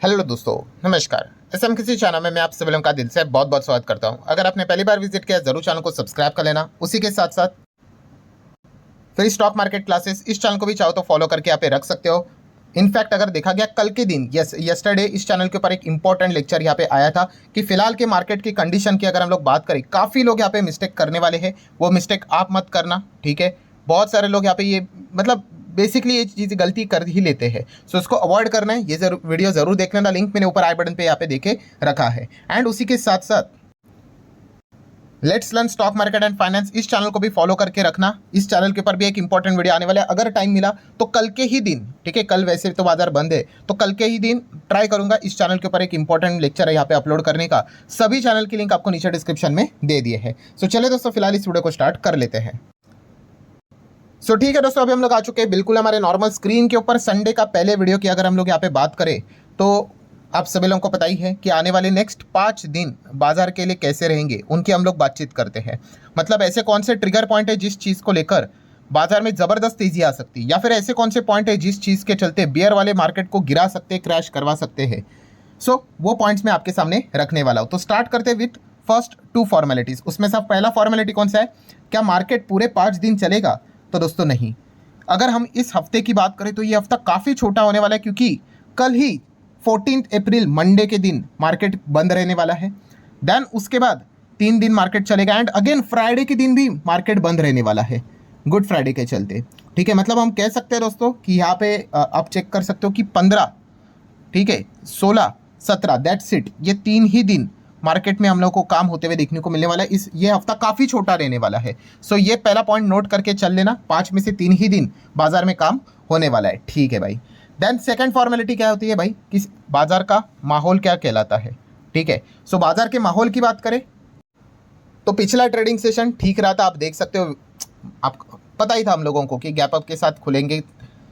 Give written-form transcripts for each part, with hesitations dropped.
Hello दोस्तों, नमस्कार। SM किसी चैनल में मैं आप सभी लोगों का दिल से बहुत बहुत स्वागत करता हूं। अगर आपने पहली बार विजिट किया जरूर चैनल को सब्सक्राइब कर लेना। उसी के साथ साथ फ्री स्टॉक मार्केट क्लासेस इस चैनल को भी चाहो तो फॉलो करके यहाँ पे रख सकते हो। इनफैक्ट अगर देखा गया कल के दिन यस्टरडे इस चैनल के ऊपर एक इंपॉर्टेंट लेक्चर यहाँ पे आया था कि फिलहाल के मार्केट की कंडीशन की अगर हम लोग बात करें, काफ़ी लोग यहाँ पे मिस्टेक करने वाले हैं। वो मिस्टेक आप मत करना, ठीक है। बहुत सारे लोग यहाँ पे ये मतलब बेसिकली ये चीज़ गलती कर ही लेते हैं। सो इसको अवॉइड करना है। ये वीडियो ज़रूर देख लेना, लिंक मैंने ऊपर आई बटन पे यहाँ पे देके रखा है। एंड उसी के साथ साथ let's learn stock market and finance इस चैनल को भी फॉलो करके रखना। इस चैनल के ऊपर भी एक इंपॉर्टेंट वीडियो आने वाला है। अगर टाइम मिला तो कल के ही दिन, ठीक है, कल वैसे तो बाजार बंद है तो कल के ही दिन ट्राई करूंगा इस चैनल के ऊपर एक इंपॉर्टेंट लेक्चर है यहाँ पे अपलोड करने का। सभी चैनल की लिंक आपको नीचे डिस्क्रिप्शन में दे दिए हैं। सो चले दोस्तों, फिलहाल इस वीडियो को स्टार्ट कर लेते हैं। सो ठीक है दोस्तों, अभी हम लोग आ चुके हैं बिल्कुल हमारे नॉर्मल स्क्रीन के ऊपर। संडे का पहले वीडियो की अगर हम लोग यहाँ पे बात करें तो आप सभी लोगों को पता ही है कि आने वाले नेक्स्ट 5 दिन बाजार के लिए कैसे रहेंगे, उनकी हम लोग बातचीत करते हैं। मतलब ऐसे कौन से ट्रिगर पॉइंट है जिस चीज़ को लेकर बाजार में ज़बरदस्त तेजी आ सकती है, या फिर ऐसे कौन से पॉइंट है जिस चीज़ के चलते बियर वाले मार्केट को गिरा सकते, क्रैश करवा सकते हैं। सो वो पॉइंट्स मैं आपके सामने रखने वाला हूँ। तो स्टार्ट करते विथ फर्स्ट 2 फॉर्मेलिटीज़। उसमें से पहला फॉर्मेलिटी कौन सा है, क्या मार्केट पूरे 5 दिन चलेगा? तो दोस्तों नहीं। अगर हम इस हफ्ते की बात करें तो ये हफ्ता काफ़ी छोटा होने वाला है, क्योंकि कल ही 14 अप्रैल मंडे के दिन मार्केट बंद रहने वाला है। देन उसके बाद 3 दिन मार्केट चलेगा एंड अगेन फ्राइडे के दिन भी मार्केट बंद रहने वाला है, गुड फ्राइडे के चलते, ठीक है। मतलब हम कह सकते हैं दोस्तों कि यहाँ पे आप चेक कर सकते हो कि 15, ठीक है, 16, 17 दैट्स इट, ये 3 ही दिन मार्केट में हम लोग को काम होते हुए देखने को मिलने वाला है। ये हफ्ता काफ़ी छोटा रहने वाला है। सो ये पहला पॉइंट नोट करके चल लेना, 5 में से 3 ही दिन बाजार में काम होने वाला है, ठीक है भाई। देन सेकंड फॉर्मेलिटी क्या होती है भाई, कि बाजार का माहौल क्या कहलाता है, ठीक है। सो बाजार के माहौल की बात करें तो पिछला ट्रेडिंग सेशन ठीक रहा था, आप देख सकते हो। आप पता ही था हम लोगों को कि गैप अप के साथ खुलेंगे,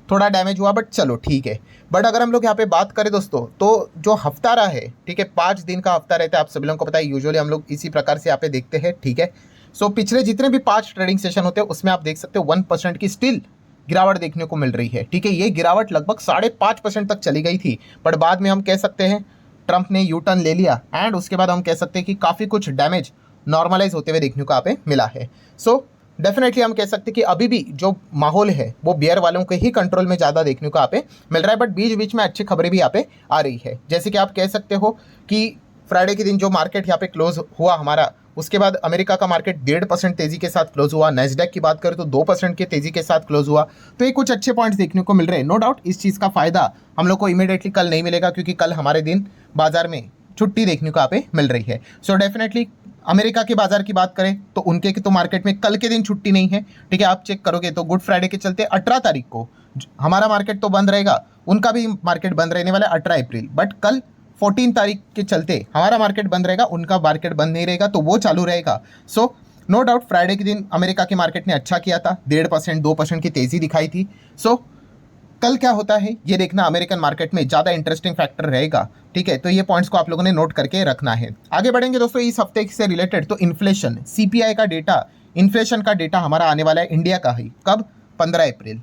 थोड़ा डैमेज हुआ बट चलो ठीक है। बट अगर हम लोग यहाँ पे बात करें दोस्तों तो जो हफ्ता रहा है, ठीक है, 5 दिन का हफ्ता रहता है, आप सभी लोगों को पता है। यूजुअली हम लोग इसी प्रकार से यहाँ पे देखते हैं, ठीक है। सो पिछले जितने भी 5 ट्रेडिंग सेशन होते हैं उसमें आप देख सकते हो 1% की स्टिल गिरावट देखने को मिल रही है, ठीक है। ये गिरावट लगभग 5.5% तक चली गई थी, बट बाद में हम कह सकते हैं ट्रंप ने यू टर्न ले लिया एंड उसके बाद हम कह सकते हैं कि काफ़ी कुछ डैमेज नॉर्मलाइज होते हुए देखने को यहाँ पे मिला है। सो डेफिनेटली हम कह सकते हैं कि अभी भी जो माहौल है वो बियर वालों के ही कंट्रोल में ज़्यादा देखने को यहाँ पे मिल रहा है। बट बीच बीच में अच्छी खबरें भी यहाँ पे आ रही है, जैसे कि आप कह सकते हो कि फ्राइडे के दिन जो मार्केट यहाँ पे क्लोज हुआ हमारा, उसके बाद अमेरिका का मार्केट 1.5% तेजी के साथ क्लोज हुआ। नैस्डैक की बात करें तो 2% के तेजी के साथ क्लोज हुआ। तो ये कुछ अच्छे पॉइंट्स देखने को मिल रहे हैं। नो डाउट इस चीज़ का फायदा हम लोग को इमीडिएटली कल नहीं मिलेगा, क्योंकि कल हमारे दिन बाजार में छुट्टी देखने को यहाँ पे मिल रही है। सो डेफिनेटली अमेरिका के बाजार की बात करें तो उनके तो मार्केट में कल के दिन छुट्टी नहीं है, ठीक है। आप चेक करोगे तो गुड फ्राइडे के चलते 18 तारीख को हमारा मार्केट तो बंद रहेगा, उनका भी मार्केट बंद रहने वाला है 18 अप्रैल। बट कल 14 तारीख के चलते हमारा मार्केट बंद रहेगा, उनका मार्केट बंद नहीं रहेगा, तो वो चालू रहेगा। सो नो डाउट फ्राइडे के दिन अमेरिका के मार्केट ने अच्छा किया था, 1.5% 2% की तेज़ी दिखाई थी। सो कल क्या होता है ये देखना अमेरिकन मार्केट में ज़्यादा इंटरेस्टिंग फैक्टर रहेगा, ठीक है। तो ये पॉइंट्स को आप लोगों ने नोट करके रखना है। आगे बढ़ेंगे दोस्तों इस हफ्ते से रिलेटेड तो इन्फ्लेशन, सीपीआई का डेटा, इन्फ्लेशन का डेटा हमारा आने वाला है इंडिया का ही, कब? 15 अप्रैल,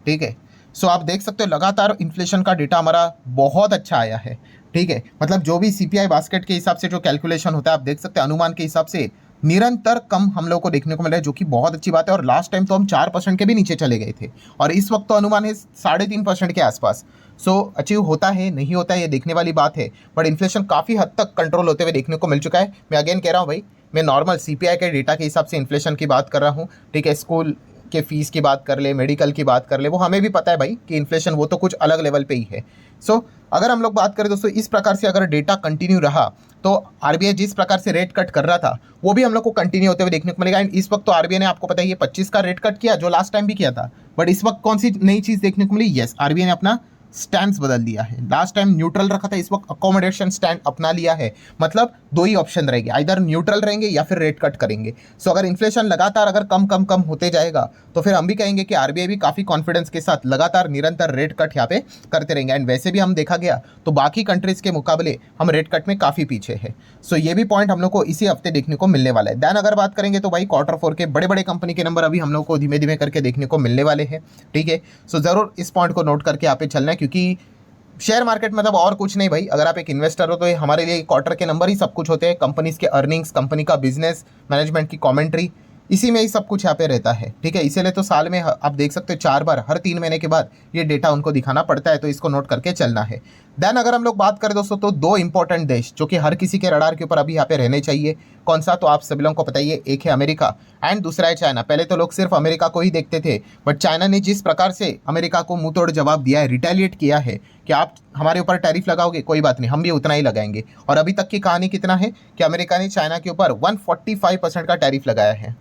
ठीक है। सो आप देख सकते हो लगातार इन्फ्लेशन का डेटा हमारा बहुत अच्छा आया है, ठीक है। मतलब जो भी सीपीआई बास्केट के हिसाब से जो कैलकुलेशन होता है, आप देख सकते हैं अनुमान के हिसाब से निरंतर कम हम लोग को देखने को मिल रहा है, जो कि बहुत अच्छी बात है। और लास्ट टाइम तो हम 4% के भी नीचे चले गए थे, और इस वक्त तो अनुमान है 3.5% के आसपास। सो अचीव होता है नहीं होता है ये देखने वाली बात है, बट इन्फ्लेशन काफ़ी हद तक कंट्रोल होते हुए देखने को मिल चुका है। मैं अगेन कह रहा हूँ भाई, मैं नॉर्मल सीपीआई के डेटा के हिसाब से इन्फ्लेशन की बात कर रहा हूँ, ठीक है। स्कूल के फीस की बात कर ले, मेडिकल की बात कर ले, वो हमें भी पता है भाई कि इन्फ्लेशन वो तो कुछ अलग लेवल पे ही है। सो अगर हम लोग बात करें दोस्तों इस प्रकार से अगर डेटा कंटिन्यू रहा तो आरबीआई जिस प्रकार से रेट कट कर रहा था वो भी हम लोग को कंटिन्यू होते हुए देखने को मिलेगा। एंड इस वक्त तो आरबीआई ने आपको पता है ये 25 का रेट कट किया, जो लास्ट टाइम भी किया था। बट इस वक्त कौन सी नई चीज़ देखने को मिली? यस, आरबीआई ने अपना स्टैंड बदल दिया है। लास्ट टाइम न्यूट्रल रखा था, इस वक्त अकोमोडेशन स्टैंड अपना लिया है। मतलब 2 ही ऑप्शन रहेंगे, आइदर न्यूट्रल रहेंगे या फिर रेट कट करेंगे। सो अगर इन्फ्लेशन लगातार अगर कम कम कम होते जाएगा तो फिर हम भी कहेंगे कि आरबीआई भी काफ़ी कॉन्फिडेंस के साथ लगातार निरंतर रेट कट यहाँ पे करते रहेंगे। एंड वैसे भी हम देखा गया तो बाकी कंट्रीज़ के मुकाबले हम रेट कट में काफ़ी पीछे है। सो ये भी पॉइंट हम लोग को इसी हफ्ते देखने को मिलने वाला है। दैन अगर बात करेंगे तो भाई Q4 के बड़े बड़े कंपनी के नंबर अभी हम लोग को धीमे धीमे करके देखने को मिलने वाले हैं, ठीक है। सो ज़रूर इस पॉइंट को नोट करके यहाँ पे चलना है, क्योंकि शेयर मार्केट मतलब और कुछ नहीं भाई, अगर आप एक इन्वेस्टर हो तो ये हमारे लिए क्वार्टर के नंबर ही सब कुछ होते हैं, कंपनीज के अर्निंग्स, कंपनी का बिजनेस, मैनेजमेंट की कमेंट्री, इसी में ही सब कुछ यहाँ पे रहता है। ठीक है, इसीलिए तो साल में आप देख सकते हो 4 बार, हर 3 महीने के बाद ये डेटा उनको दिखाना पड़ता है, तो इसको नोट करके चलना है। देन अगर हम लोग बात करें दोस्तों तो 2 इंपॉर्टेंट देश जो कि हर किसी के रडार के ऊपर अभी यहाँ पे रहने चाहिए, कौन सा, तो आप सभी लोगों को पता ही है, एक है अमेरिका एंड दूसरा है चाइना। पहले तो लोग सिर्फ अमेरिका को ही देखते थे, बट चाइना ने जिस प्रकार से अमेरिका को मुंह तोड़ जवाब दिया है, रिटेलिएट किया है कि आप हमारे ऊपर टैरिफ लगाओगे, कोई बात नहीं, हम भी उतना ही लगाएंगे। और अभी तक की कहानी कितना है कि अमेरिका ने चाइना के ऊपर 145% का टैरिफ लगाया है,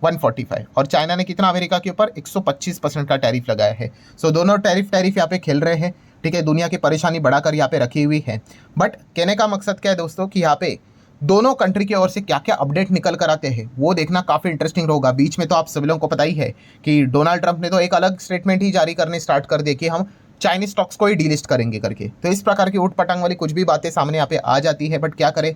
145, और चाइना ने कितना अमेरिका के ऊपर 125% का टैरिफ लगाया है। सो दोनों टैरिफ यहाँ पे खेल रहे हैं। ठीक है, दुनिया की परेशानी बढ़ाकर यहाँ पे रखी हुई है। बट कहने का मकसद क्या है दोस्तों कि यहाँ पे दोनों कंट्री की ओर से क्या क्या अपडेट निकल कर आते हैं वो देखना काफ़ी इंटरेस्टिंग होगा। बीच में तो आप सभी लोगों को पता ही है कि डोनाल्ड ट्रंप ने तो एक अलग स्टेटमेंट ही जारी करने स्टार्ट कर दिए कि हम चाइनीज स्टॉक्स को ही डीलिस्ट करेंगे करके। तो इस प्रकार की उठ पटांग वाली कुछ भी बातें सामने यहाँ पे आ जाती है, बट क्या करें,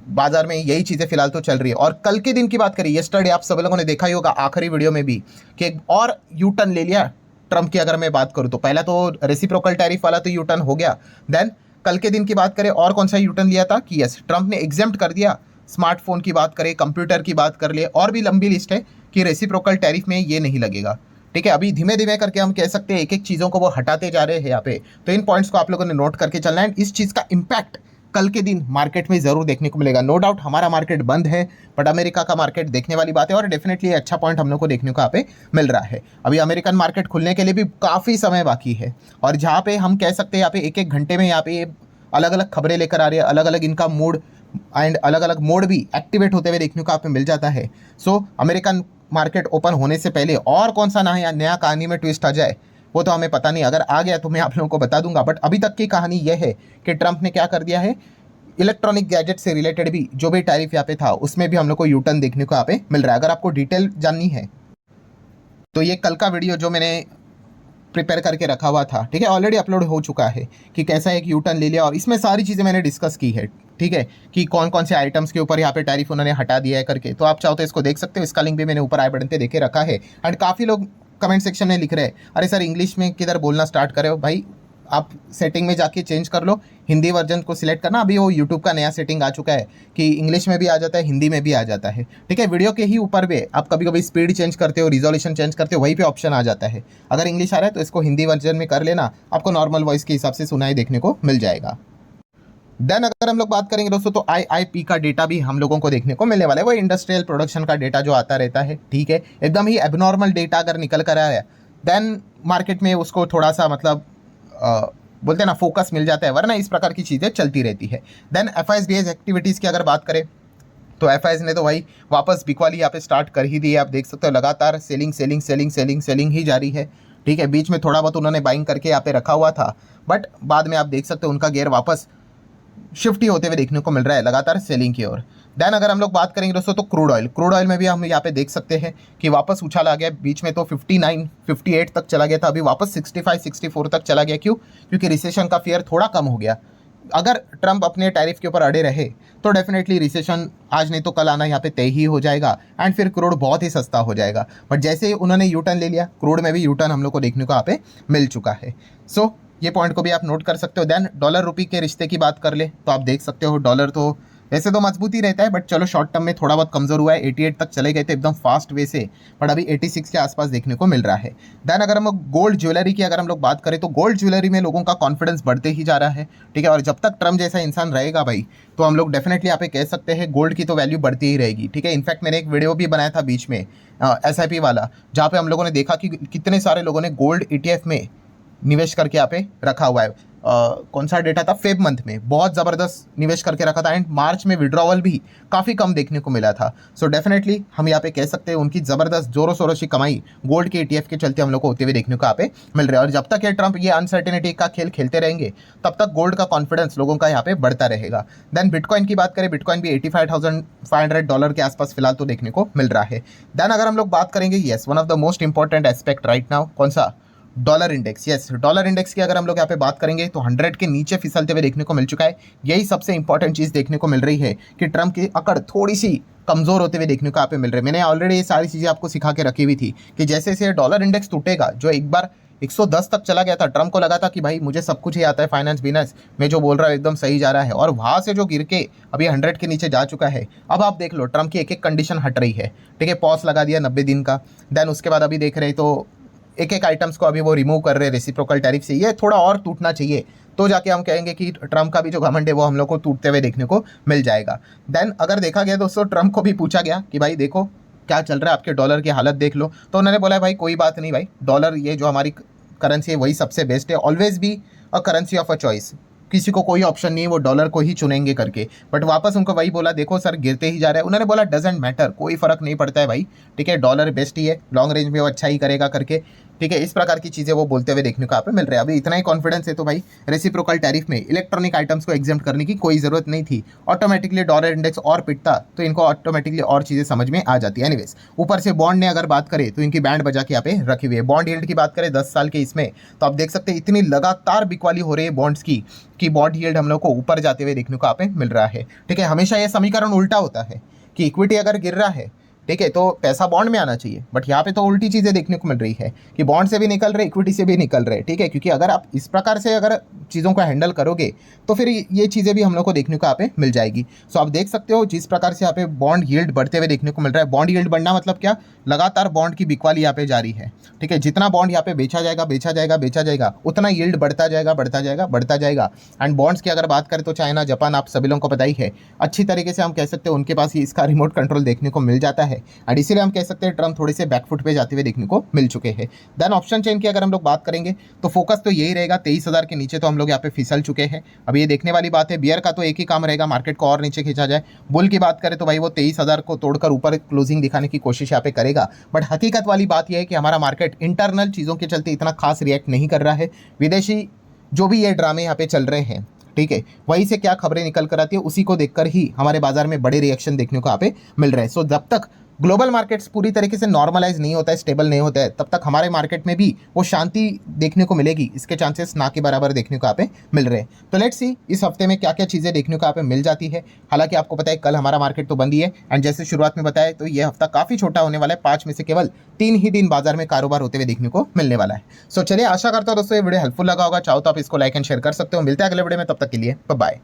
बाजार में यही चीज़ें फिलहाल तो चल रही है। और कल के दिन की बात करें, यस्टरडे आप सब लोगों ने देखा ही होगा आखिरी वीडियो में भी कि एक और यू टर्न ले लिया ट्रंप की। अगर मैं बात करूं तो पहला तो रेसिप्रोकल टैरिफ वाला तो यू टर्न हो गया, देन कल के दिन की बात करें और कौन सा यू टर्न लिया था कि यस, ट्रंप ने एग्जेम्प्ट कर दिया, स्मार्टफोन की बात करें, कंप्यूटर की बात कर ले, और भी लंबी लिस्ट है कि रेसिप्रोकल टैरिफ में ये नहीं लगेगा। ठीक है, अभी धीमे धीमे करके हम कह सकते हैं एक एक चीज़ों को वो हटाते जा रहे हैं यहाँ पे। तो इन पॉइंट्स को आप लोगों ने नोट करके चलना है। इस चीज़ का इम्पैक्ट कल के दिन मार्केट में जरूर देखने को मिलेगा। नो डाउट हमारा मार्केट बंद है, बट अमेरिका का मार्केट देखने वाली बात है, और डेफिनेटली अच्छा पॉइंट हम लोग को देखने को यहाँ पे मिल रहा है। अभी अमेरिकन मार्केट खुलने के लिए भी काफ़ी समय बाकी है, और जहाँ पे हम कह सकते हैं यहाँ पे एक एक घंटे में यहाँ पे अलग अलग खबरें लेकर आ रही है, अलग अलग इनका मूड एंड अलग अलग मोड भी एक्टिवेट होते हुए देखने को यहाँ पे मिल जाता है। सो अमेरिकन मार्केट ओपन होने से पहले और कौन सा नया कहानी में ट्विस्ट आ जाए वो तो हमें पता नहीं, अगर आ गया तो मैं आप लोगों को बता दूंगा। बट अभी तक की कहानी यह है कि ट्रंप ने क्या कर दिया है, इलेक्ट्रॉनिक गैजेट से रिलेटेड भी जो भी टैरिफ यहाँ पे था उसमें भी हम लोग को यू टर्न देखने को यहाँ पे मिल रहा है। अगर आपको डिटेल जाननी है तो ये कल का वीडियो जो मैंने प्रिपेयर करके रखा हुआ था, ठीक है, ऑलरेडी अपलोड हो चुका है कि कैसा एक यू टर्न ले लिया, और इसमें सारी चीज़ें मैंने डिस्कस की है। ठीक है, कि कौन कौन से आइटम्स के ऊपर यहाँ पे टैरिफ उन्होंने हटा दिया है करके। तो आप चाहो तो इसको देख सकते हो, इसका लिंक भी मैंने ऊपर आई बटन पे देके रखा है। एंड काफ़ी लोग कमेंट सेक्शन में लिख रहे हैं, अरे सर इंग्लिश में किधर बोलना स्टार्ट करे हो। भाई आप सेटिंग में जाके चेंज कर लो, हिंदी वर्जन को सिलेक्ट करना। अभी वो यूट्यूब का नया सेटिंग आ चुका है कि इंग्लिश में भी आ जाता है, हिंदी में भी आ जाता है। ठीक है, वीडियो के ही ऊपर भी आप कभी कभी स्पीड चेंज करते हो, रिजोल्यूशन चेंज करते हो, वहीं पे ऑप्शन आ जाता है। अगर इंग्लिश आ रहा है तो इसको हिंदी वर्जन में कर लेना, आपको नॉर्मल वॉइस के हिसाब से सुनाई देखने को मिल जाएगा। देन अगर हम लोग बात करेंगे दोस्तों तो IIP का डेटा भी हम लोगों को देखने को मिलने वाला है। वो इंडस्ट्रियल प्रोडक्शन का डेटा जो आता रहता है, ठीक है, एकदम ही एबनॉर्मल डेटा अगर निकल कर आया देन मार्केट में उसको थोड़ा सा मतलब बोलते हैं ना फोकस मिल जाता है, वरना इस प्रकार की चीज़ें चलती रहती है। देन FISDS एक्टिविटीज़ की अगर बात करें तो FIS ने तो भाई वापस बिकवाली यहाँ पे स्टार्ट कर ही दी है। आप देख सकते हो लगातार सेलिंग ही जारी है। ठीक है, बीच में थोड़ा बहुत उन्होंने बाइंग करके यहाँ पे रखा हुआ था, बट बाद में आप देख सकते हो उनका गेयर वापस शिफ्ट ही होते हुए देखने को मिल रहा है, लगातार सेलिंग की ओर। देन अगर हम लोग बात करेंगे दोस्तों तो क्रूड ऑयल में भी हम यहाँ पे देख सकते हैं कि वापस उछाल आ गया। बीच में तो 59, 58 तक चला गया था, अभी वापस 65, 64 तक चला गया। क्यों? क्योंकि रिसेशन का फियर थोड़ा कम हो गया। अगर ट्रंप अपने टैरिफ के ऊपर अड़े रहे तो डेफिनेटली रिसेशन आज नहीं तो कल आना यहाँ पे तय ही हो जाएगा, एंड फिर क्रूड बहुत ही सस्ता हो जाएगा। बट जैसे ही उन्होंने यू टर्न ले लिया, क्रूड में भी यू टर्न हम लोग को देखने को यहाँ पे मिल चुका है। सो ये पॉइंट को भी आप नोट कर सकते हो। देन डॉलर रुपये के रिश्ते की बात कर ले तो आप देख सकते हो डॉलर तो वैसे तो मजबूत ही रहता है, बट चलो शॉर्ट टर्म में थोड़ा बहुत कमजोर हुआ है। 88 तक चले गए थे एकदम फास्ट वे से, बट अभी 86 के आसपास देखने को मिल रहा है। देन अगर हम गोल्ड ज्वेलरी की अगर हम लोग बात करें तो गोल्ड ज्वेलरी में लोगों का कॉन्फिडेंस बढ़ते ही जा रहा है। ठीक है, और जब तक ट्रम्प जैसा इंसान रहेगा भाई तो हम लोग डेफिनेटली यहाँ पे कह सकते हैं गोल्ड की तो वैल्यू बढ़ती ही रहेगी। ठीक है, इनफैक्ट मैंने एक वीडियो भी बनाया था बीच में SIP वाला, जहाँ पे हम लोगों ने देखा कि कितने सारे लोगों ने गोल्ड ETF में निवेश करके यहाँ पे रखा हुआ है। कौन सा डेटा था, फेब मंथ में बहुत ज़बरदस्त निवेश करके रखा था, एंड मार्च में विड्रॉवल भी काफ़ी कम देखने को मिला था। सो डेफिनेटली हम यहाँ पे कह सकते हैं उनकी ज़बरदस्त जोरों शोरों से कमाई गोल्ड के ETF के चलते हम लोग को होते हुए देखने को यहाँ पे मिल रहा है। और जब तक ये ट्रंप ये अनसर्टेनिटी का खेल खेलते रहेंगे तब तक गोल्ड का कॉन्फिडेंस लोगों का यहाँ पे बढ़ता रहेगा। देन बिटकॉइन की बात करें, बिटकॉइन भी $85,500 के आसपास फिलहाल तो देखने को मिल रहा है। देन अगर हम लोग बात करेंगे, yes, one of the most important aspect right now, कौन सा, dollar index. Yes, dollar index की अगर हम लोग यहाँ पे बात करेंगे तो 100 के नीचे फिसलते हुए देखने को मिल चुका है। यही सबसे इंपॉर्टेंट चीज़ देखने को मिल रही है कि ट्रंप की अकड़ थोड़ी सी कमज़ोर होते हुए देखने को यहाँ पे मिल रही है। मैंने ऑलरेडी ये सारी चीज़ें आपको सिखा के रखी हुई थी कि जैसे जैसे डॉलर इंडेक्स टूटेगा, जो एक बार 110 तक चला गया था। ट्रम्प को लगा था कि भाई मुझे सब कुछ ही आता है, फाइनेंस बिजनेस में जो बोल रहा है एकदम सही जा रहा है, और वहाँ से जो गिर के अभी 100 के नीचे जा चुका है। अब आप देख लो ट्रम्प की एक एक कंडीशन हट रही है, ठीक है। पॉज लगा दिया 90 दिन का, देन उसके बाद अभी देख रहे तो एक एक आइटम्स को अभी वो रिमूव कर रहे हैं रेसिप्रोकल टैरिफ से। ये थोड़ा और टूटना चाहिए तो जाके हम कहेंगे कि ट्रम्प का भी जो घमंड है वो हम लोग को टूटते हुए देखने को मिल जाएगा। देन अगर देखा गया दोस्तों, ट्रम्प को भी पूछा गया कि भाई देखो क्या चल रहा है, आपके डॉलर की हालत देख लो, तो उन्होंने बोला भाई कोई बात नहीं भाई, डॉलर ये जो हमारी करेंसी है वही सबसे बेस्ट है, always be a currency of a choice. किसी को कोई ऑप्शन नहीं है, वो डॉलर को ही चुनेंगे करके। बट वापस उनको वही बोला, देखो सर गिरते ही जा रहा है। उन्होंने बोला डजेंट मैटर, कोई फर्क नहीं पड़ता है भाई, ठीक है, डॉलर बेस्ट ही है, लॉन्ग रेंज में वो अच्छा ही करेगा करके, ठीक है। इस प्रकार की चीज़ें वो बोलते हुए देखने को यहाँ पे मिल रहा है। अभी इतना ही कॉन्फिडेंस है तो भाई रेसिप्रोकल टैरिफ में इलेक्ट्रॉनिक आइटम्स को एग्जाम्प्ट करने की कोई ज़रूरत नहीं थी। ऑटोमेटिकली डॉलर इंडेक्स और पिटता तो इनको ऑटोमेटिकली और चीज़ें समझ में आ जाती है। एनीवेज, ऊपर से बॉन्ड ने अगर बात करें तो इनकी बैंड बजा के यहाँ पे रखी हुई है। बॉन्ड यील्ड की बात करें 10 साल के इसमें, तो आप देख सकते हैं इतनी लगातार बिकवाली हो रही है बॉन्ड्स की कि बॉन्ड यील्ड हम लोग को ऊपर जाते हुए देखने को यहाँ पे मिल रहा है, ठीक है। हमेशा ये समीकरण उल्टा होता है कि इक्विटी अगर गिर रहा है, ठीक है, तो पैसा बॉन्ड में आना चाहिए, बट यहाँ पे तो उल्टी चीज़ें देखने को मिल रही है कि बॉन्ड से भी निकल रहे, इक्विटी से भी निकल रहे, ठीक है। क्योंकि अगर आप इस प्रकार से अगर चीज़ों को हैंडल करोगे तो फिर ये चीज़ें भी हम लोग को देखने को यहाँ पे मिल जाएगी। सो आप देख सकते हो जिस प्रकार से यहाँ पे बॉन्ड यील्ड बढ़ते हुए देखने को मिल रहा है। बॉन्ड यील्ड बढ़ना मतलब क्या, लगातार बॉन्ड की बिकवाली यहाँ पे जारी है, ठीक है। जितना बॉन्ड यहाँ पे बेचा जाएगा बेचा जाएगा बेचा जाएगा, उतना यील्ड बढ़ता जाएगा बढ़ता जाएगा बढ़ता जाएगा। एंड बॉन्ड्स की अगर बात करें तो चाइना, जापान, आप सभी लोगों को पता ही है, अच्छी तरीके से हम कह सकते हैं उनके पास ही इसका रिमोट कंट्रोल देखने को मिल जाता है। एंड इसीलिए हम कह सकते हैं ट्रम्प थोड़े से बैकफुट पे जाते हुए देखने को मिल चुके हैं। देन ऑप्शन चेन की अगर हम लोग बात करेंगे तो फोकस तो यही रहेगा, 23,000 के नीचे तो हम लोग यहाँ पे फिसल चुके हैं। अब ये देखने वाली बात है, बियर का तो एक ही काम रहेगा, मार्केट को और नीचे खींचा जाए। बुल की बात करें तो भाई वो 23,000 को तोड़कर ऊपर क्लोजिंग दिखाने की कोशिश यहाँ पे करेगा। बट हकीकत वाली बात यह है कि हमारा मार्केट इंटरनल चीज़ों के चलते इतना खास रिएक्ट नहीं कर रहा है। विदेशी जो भी ये ड्रामे यहाँ पे चल रहे हैं, ठीक है, वहीं से क्या खबरें निकल कर आती है उसी को देखकर ही हमारे बाजार में बड़े रिएक्शन देखने को यहाँ पे मिल रहे हैं। सो जब तक ग्लोबल मार्केट्स पूरी तरीके से नॉर्मलाइज नहीं होता है, स्टेबल नहीं होता है, तब तक हमारे मार्केट में भी वो शांति देखने को मिलेगी, इसके चांसेस ना के बराबर देखने को यहाँ पे मिल रहे हैं। तो लेट्स सी इस हफ्ते में क्या क्या चीज़ें देखने को यहाँ पे मिल जाती है। हालांकि आपको पता है कल हमारा मार्केट तो बंद ही है, एंड जैसे शुरुआत में बताया तो ये हफ्ता काफ़ी छोटा होने वाला है, 5 में से केवल 3 ही दिन बाजार में कारोबार होते हुए देखने को मिलने वाला है। सो चलिए, आशा करता हूँ दोस्तों ये वीडियो हेल्पफुल लगा होगा। चाहो तो आप इसको लाइक एंड शेयर कर सकते हो। मिलते हैं अगले वीडियो में, तब तक के लिए बाय बाय।